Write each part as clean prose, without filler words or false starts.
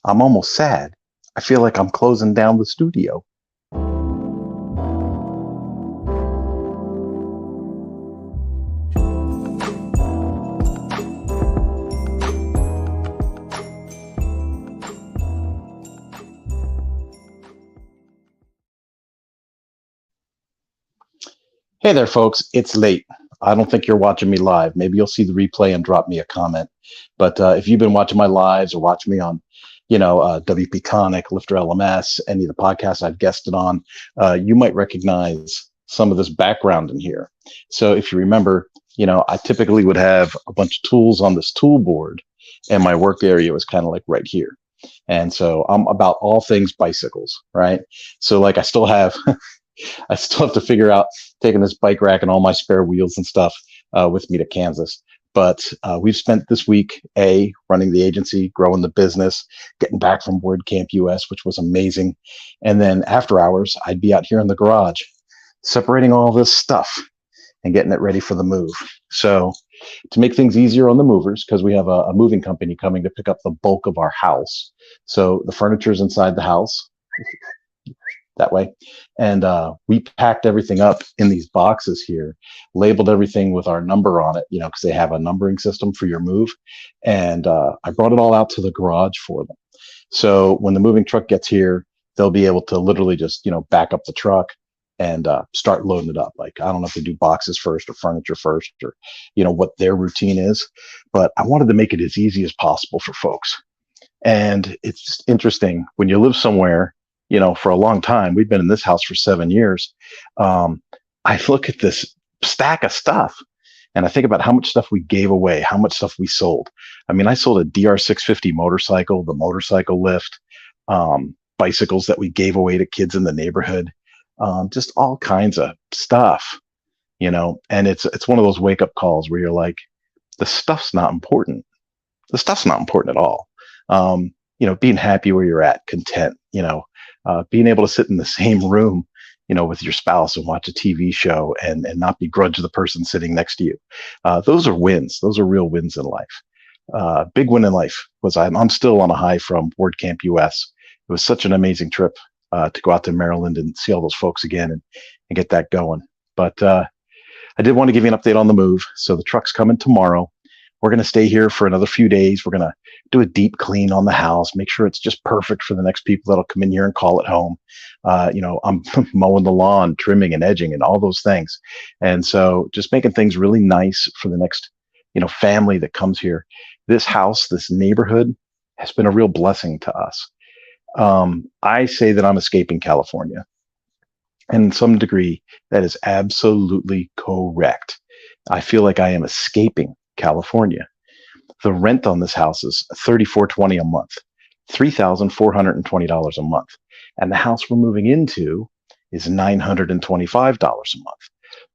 I'm almost sad. I feel like I'm closing down the studio. Hey there, folks. It's late. I don't think you're watching me live. Maybe you'll see the replay and drop me a comment. But if you've been watching my lives or watching me on, WP Tonic, Lifter LMS, any of the podcasts I've guested on, you might recognize some of this background in here. So if you remember, I typically would have a bunch of tools on this tool board, and my work area was kind of like right here. And so I'm about all things bicycles, right? So like I still have to figure out taking this bike rack and all my spare wheels and stuff with me to Kansas. But we've spent this week, running the agency, growing the business, getting back from WordCamp US, which was amazing. And then after hours, I'd be out here in the garage, separating all this stuff and getting it ready for the move. So to make things easier on the movers, because we have a moving company coming to pick up the bulk of our house. So the furniture is inside the house that way. And we packed everything up in these boxes here, labeled everything with our number on it, because they have a numbering system for your move. And I brought it all out to the garage for them. So when the moving truck gets here, they'll be able to literally just, back up the truck and start loading it up. Like, I don't know if they do boxes first or furniture first or, what their routine is, but I wanted to make it as easy as possible for folks. And it's just interesting when you live somewhere, for a long time. We've been in this house for 7 years. I look at this stack of stuff and I think about how much stuff we gave away, how much stuff we sold. I mean, I sold a DR650 motorcycle, the motorcycle lift, bicycles that we gave away to kids in the neighborhood, just all kinds of stuff, and it's one of those wake up calls where you're like, the stuff's not important. The stuff's not important at all. Being happy where you're at, content, being able to sit in the same room, with your spouse and watch a TV show and not begrudge the person sitting next to you. Those are wins. Those are real wins in life. Big win in life was I'm still on a high from WordCamp US. It was such an amazing trip to go out to Maryland and see all those folks again and get that going. But I did want to give you an update on the move. So the truck's coming tomorrow. We're going to stay here for another few days. We're going to do a deep clean on the house, make sure it's just perfect for the next people that'll come in here and call it home. I'm mowing the lawn, trimming and edging and all those things. And so just making things really nice for the next, family that comes here. This house, this neighborhood has been a real blessing to us. I say that I'm escaping California. And in some degree, that is absolutely correct. I feel like I am escaping California. The rent on this house is $3,420 a month, $3,420 a month. And the house we're moving into is $925 a month.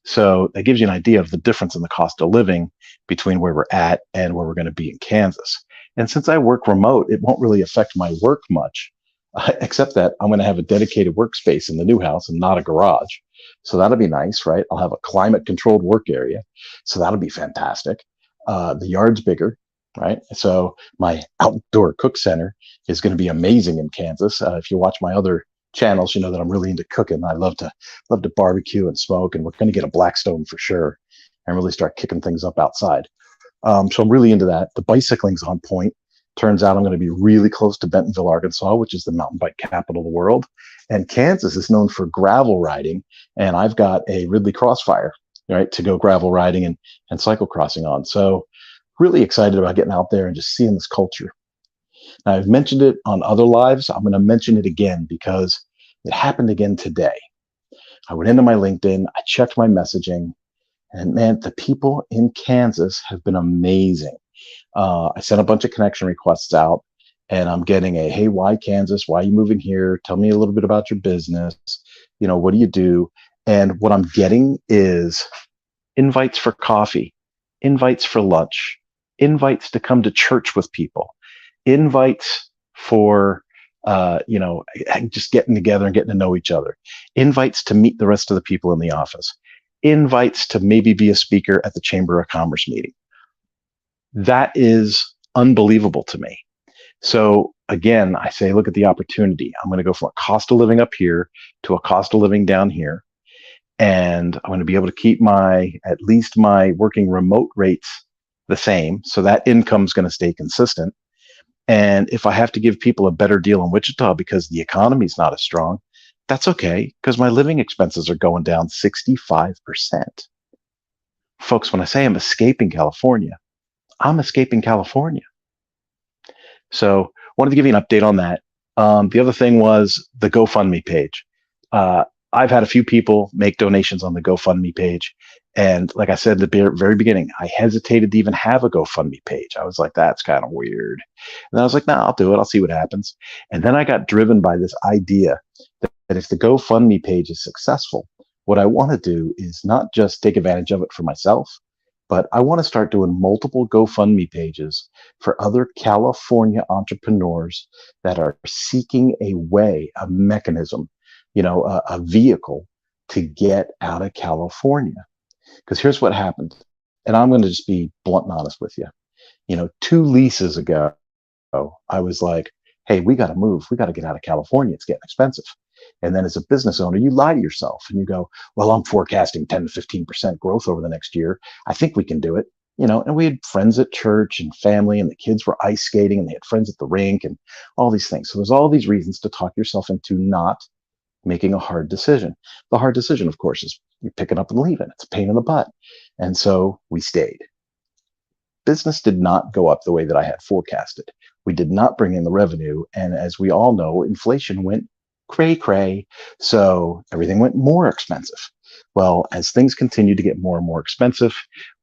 So that gives you an idea of the difference in the cost of living between where we're at and where we're going to be in Kansas. And since I work remote, it won't really affect my work much, except that I'm going to have a dedicated workspace in the new house and not a garage. So that'll be nice, right? I'll have a climate controlled work area. So that'll be fantastic. The yard's bigger, right? So my outdoor cook center is going to be amazing in Kansas. If you watch my other channels, you know that I'm really into cooking. I love to barbecue and smoke, and we're going to get a Blackstone for sure and really start kicking things up outside. So I'm really into that. The bicycling's on point. Turns out I'm going to be really close to Bentonville, Arkansas, which is the mountain bike capital of the world. And Kansas is known for gravel riding. And I've got a Ridley Crossfire, right, to go gravel riding and cyclocrossing on. So really excited about getting out there and just seeing this culture. Now, I've mentioned it on other lives. I'm going to mention it again because it happened again today. I went into my LinkedIn, I checked my messaging, and man, the people in Kansas have been amazing. I sent a bunch of connection requests out, and I'm getting hey, why Kansas? Why are you moving here? Tell me a little bit about your business. What do you do? And what I'm getting is invites for coffee, invites for lunch, invites to come to church with people, invites for, just getting together and getting to know each other, invites to meet the rest of the people in the office, invites to maybe be a speaker at the Chamber of Commerce meeting. That is unbelievable to me. So again, I say, look at the opportunity. I'm going to go from a cost of living up here to a cost of living down here. And I'm going to be able to keep at least my working remote rates the same. So that income is going to stay consistent. And if I have to give people a better deal in Wichita because the economy is not as strong, that's okay because my living expenses are going down 65%. Folks, when I say I'm escaping California, I'm escaping California. So wanted to give you an update on that. The other thing was the GoFundMe page. I've had a few people make donations on the GoFundMe page. And like I said at the very beginning, I hesitated to even have a GoFundMe page. I was like, that's kind of weird. And I was like, nah, I'll do it. I'll see what happens. And then I got driven by this idea that if the GoFundMe page is successful, what I want to do is not just take advantage of it for myself, but I want to start doing multiple GoFundMe pages for other California entrepreneurs that are seeking a way, a mechanism, a vehicle to get out of California. Because here's what happened. And I'm going to just be blunt and honest with you. 2 leases ago, I was like, hey, we got to move. We got to get out of California. It's getting expensive. And then as a business owner, you lie to yourself and you go, well, I'm forecasting 10 to 15% growth over the next year. I think we can do it. And we had friends at church and family, and the kids were ice skating, and they had friends at the rink and all these things. So there's all these reasons to talk yourself into not making a hard decision. The hard decision, of course, is you pick it up and leave it. It's a pain in the butt. And so we stayed. Business did not go up the way that I had forecasted. We did not bring in the revenue. And as we all know, inflation went cray cray. So everything went more expensive. Well, as things continued to get more and more expensive,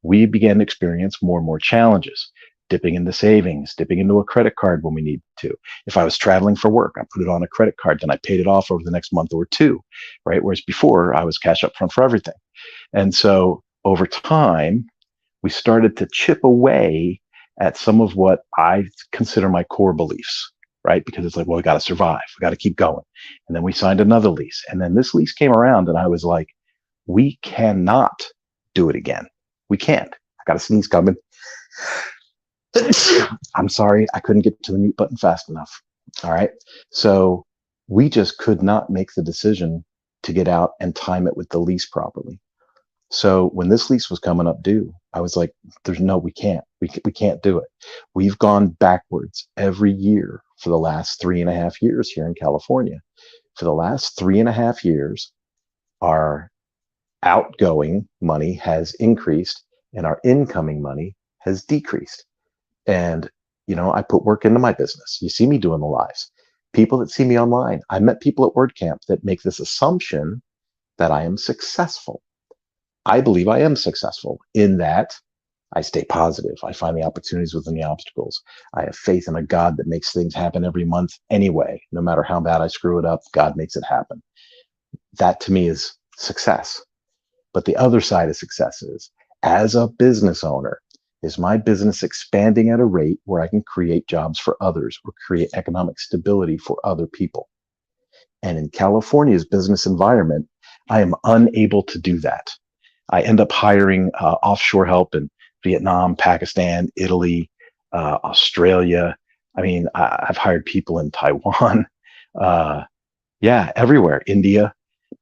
we began to experience more and more challenges, dipping into savings, dipping into a credit card when we need to. If I was traveling for work, I put it on a credit card, then I paid it off over the next month or two, right? Whereas before I was cash up front for everything. And so over time, we started to chip away at some of what I consider my core beliefs, right? Because it's like, well, we got to survive. We got to keep going. And then we signed another lease. And then this lease came around and I was like, we cannot do it again. We can't. I got a sneeze coming. I'm sorry. I couldn't get to the mute button fast enough. All right. So we just could not make the decision to get out and time it with the lease properly. So when this lease was coming up due, I was like, we can't. We can't do it. We've gone backwards every year for the last 3.5 years here in California. For the last 3.5 years, our outgoing money has increased and our incoming money has decreased. And, I put work into my business. You see me doing the lives. People that see me online, I met people at WordCamp that make this assumption that I am successful. I believe I am successful in that I stay positive. I find the opportunities within the obstacles. I have faith in a God that makes things happen every month anyway. No matter how bad I screw it up, God makes it happen. That to me is success. But the other side of success is, as a business owner, is my business expanding at a rate where I can create jobs for others or create economic stability for other people? And in California's business environment, I am unable to do that. I end up hiring offshore help in Vietnam, Pakistan, Italy, Australia. I mean, I've hired people in Taiwan, everywhere, India.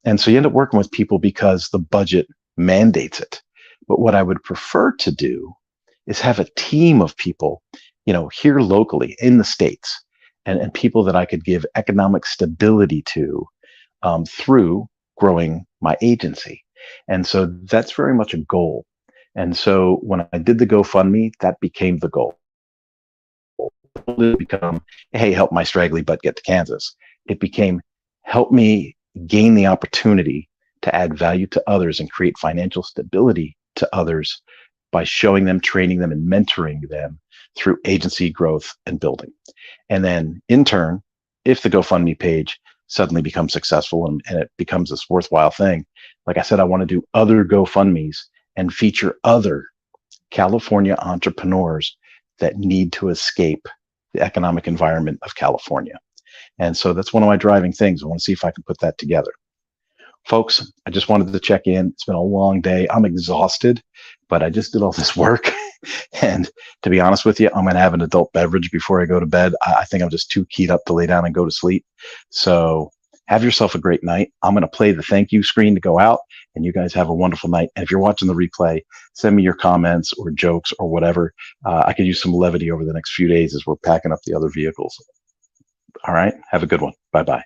And so you end up working with people because the budget mandates it. But what I would prefer to do is have a team of people, here locally in the States, and people that I could give economic stability to through growing my agency. And so that's very much a goal. And so when I did the GoFundMe, that became the goal. It didn't become, hey, help my straggly butt get to Kansas. It became, help me gain the opportunity to add value to others and create financial stability to others by showing them, training them, and mentoring them through agency growth and building. And then in turn, if the GoFundMe page suddenly becomes successful and it becomes this worthwhile thing, like I said, I want to do other GoFundMes and feature other California entrepreneurs that need to escape the economic environment of California. And so that's one of my driving things. I want to see if I can put that together. Folks, I just wanted to check in. It's been a long day. I'm exhausted, but I just did all this work And to be honest with you, I'm going to have an adult beverage before I go to bed. I think I'm just too keyed up to lay down and go to sleep. So have yourself a great night. I'm going to play the thank you screen to go out, and you guys have a wonderful night. And if you're watching the replay, send me your comments or jokes or whatever. I could use some levity over the next few days as we're packing up the other vehicles. All right. Have a good one. Bye bye.